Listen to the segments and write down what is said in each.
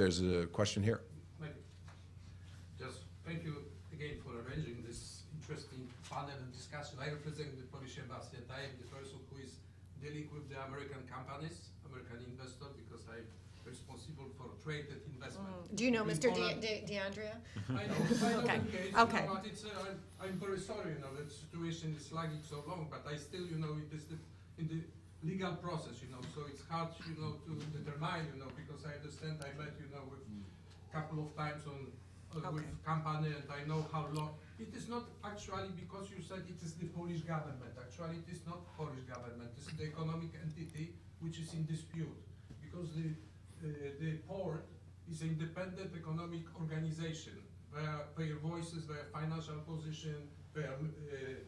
There's a question here. Maybe. Just thank you again for arranging this interesting panel and discussion. I represent the Polish Embassy, and I am the person who is dealing with the American companies, American investors, because I'm responsible for traded investment. Do you know Mr. DeAndrea? I know Okay. the case, Okay. but it's, I'm very sorry, the situation is lagging so long, but I still, it is in the legal process, so it's hard, to determine, because I understand I met, with a couple of times with company, and I know how long. It is not actually, because you said it is the Polish government. Actually, it is not Polish government. This is the economic entity which is in dispute, because the port is an independent economic organization. Their voices, their financial position, their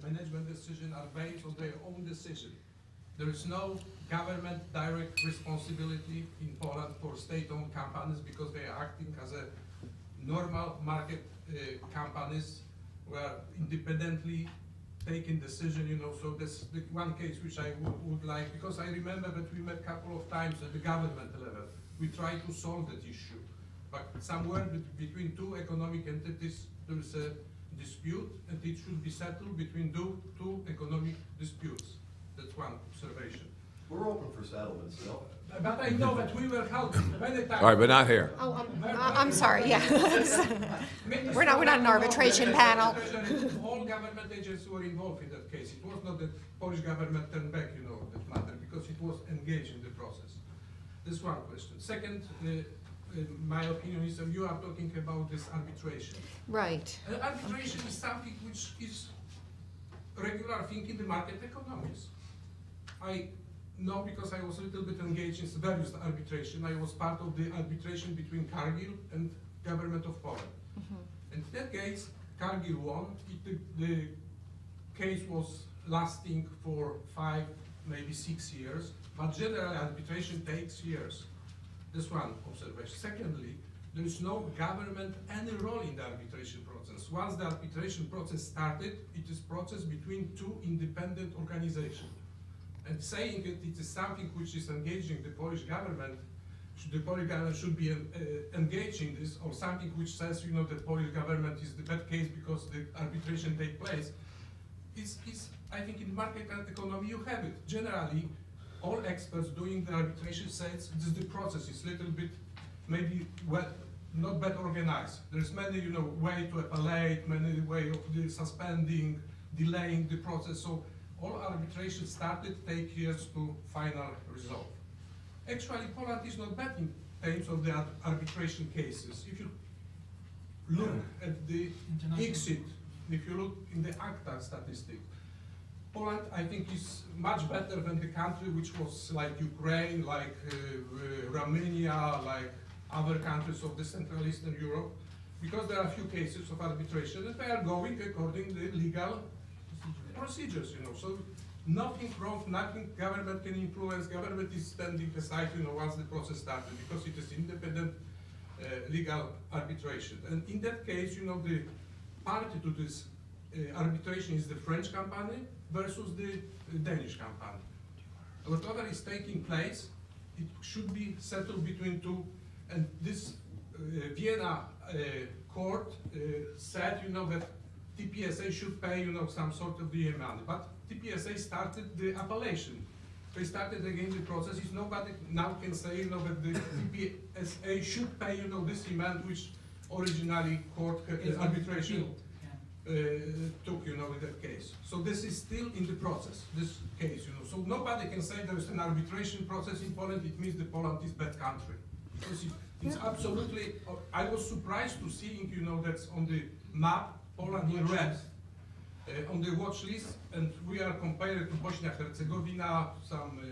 management decision are based on their own decision. There is no government direct responsibility in Poland for state-owned companies, because they are acting as a normal market companies were independently taking decision, so this is the one case which I would like, because I remember that we met a couple of times at the government level. We tried to solve that issue, but somewhere between two economic entities there is a dispute, and it should be settled between two economic disputes. That's one observation. We're open for settlements, Bill. But I know that we were helped many times. All right, but not here. Oh, I'm sorry, yeah. We're not an arbitration panel. All government agents were involved in that case. It was not that Polish government turned back, that matter, because it was engaged in the process. This one question. Second, my opinion is that you are talking about this arbitration. Right. Arbitration is something which is a regular thing in the market economies. I know, because I was a little bit engaged in various arbitration. I was part of the arbitration between Cargill and government of Poland. And in that case, Cargill won. The case was lasting for 5, maybe 6 years, but generally arbitration takes years. This one observation. Secondly, there is no government any role in the arbitration process. Once the arbitration process started, it is process between two independent organizations. And saying that it is something which is engaging the Polish government, the Polish government should be engaged in this, or something which says, the Polish government is the bad case because the arbitration take place, is I think in market economy you have it. Generally, all experts doing the arbitration says the process is a little bit maybe not better organized. There's many way to appellate, many way of suspending, delaying the process. So all arbitration started take years to final result. Actually, Poland is not bad in terms of the arbitration cases. If you look at the exit, if you look in the ACTA statistic, Poland, I think, is much better than the country which was like Ukraine, like Romania, like other countries of the Central Eastern Europe, because there are a few cases of arbitration and they are going according to the legal procedures, So nothing wrong, nothing government can influence. Government is standing aside, once the process started, because it is independent legal arbitration. And in that case, the party to this arbitration is the French company versus the Danish company. Whatever is taking place, it should be settled between two. And this Vienna court said, that TPSA should pay, some sort of the amount. But TPSA started the appellation. They started again the process. If nobody now can say, that the TPSA should pay, this amount which originally court arbitration took, in that case. So this is still in the process, this case, So nobody can say there is an arbitration process in Poland. It means that Poland is bad country. Because it's absolutely, I was surprised to seeing, that's on the map, Poland in red, on the watch list, and we are compared to Bosnia-Herzegovina, some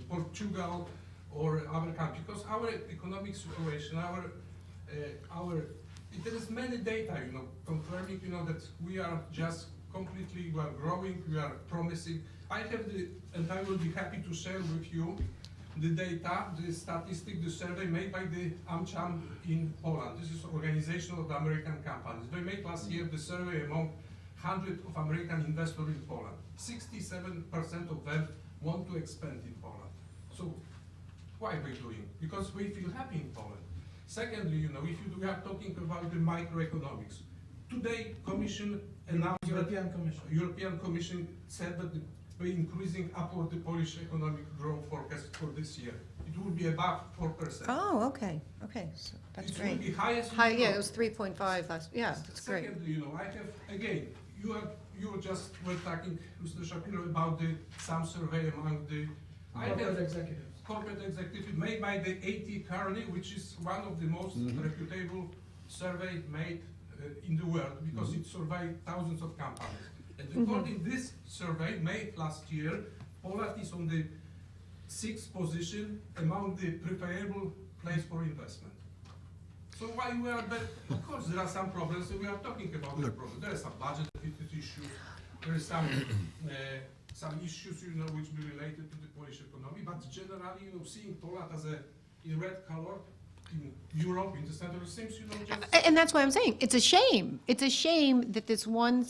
Portugal, or other countries, because our economic situation, there is many data, confirming, that we are just completely, we are growing, we are promising. I have and I will be happy to share with you the data, the statistic, the survey made by the AmCham in Poland. This is organization of the American companies. They made last year the survey among 100 of American investors in Poland. 67% of them want to expand in Poland. So why are we doing? Because we feel happy in Poland. Secondly, you know, if we are talking about the microeconomics, today Commission announced European Commission said that we're increasing upward the Polish economic growth forecast for this year. It will be above 4%. Oh, okay, so that's It will be great. highest in High, yeah, Europe. it was 3.5 last, yeah, that's great. Secondly, you know, I have, again, you just were talking, Mr. Shapiro, about some survey among the corporate executive made by the AT Kearney, which is one of the most reputable survey made in the world, because it surveyed thousands of companies. And according to this survey made last year, Poland is on the 6th position among the preferable place for investment. So why we are better? Of course, there are some problems, and we are talking about the problem. There is some budget deficit issue. There is some issues, you know, which be related to the Polish economy. But generally, you know, seeing Poland as in red color in Europe, in the center, it seems, you know, just. And that's why I'm saying it's a shame. It's a shame that this one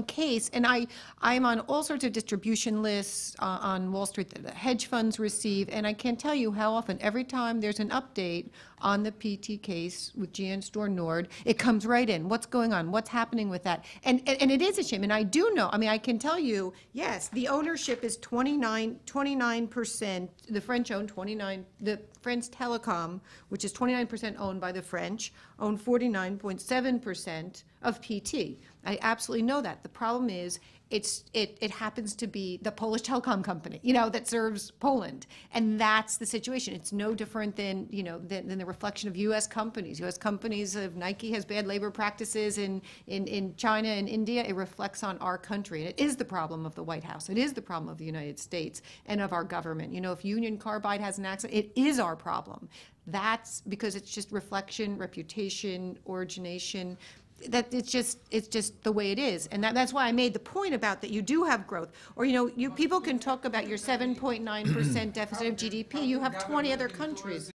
case, and I'm on all sorts of distribution lists on Wall Street that the hedge funds receive, and I can't tell you how often, every time there's an update on the PT case with GN Store Nord, it comes right in. What's going on? What's happening with that? And it is a shame. And I do know, I mean, I can tell you, yes, the ownership is 29%, the French own 29, the French Telecom, which is 29% owned by the French, own 49.7% of PT. I absolutely know that. The problem is it happens to be the Polish telecom company, you know, that serves Poland. And that's the situation. It's no different than, you know, than the reflection of U.S. companies. U.S. companies, if Nike has bad labor practices in China and India, it reflects on our country. And it is the problem of the White House. It is the problem of the United States and of our government. You know, if Union Carbide has an accident, it is our problem. That's because it's just reflection, reputation, origination. That it's just the way it is, and that's why I made the point about that you do have growth, or you know, people can talk about your 7.9% deficit of GDP. You have 20 other countries.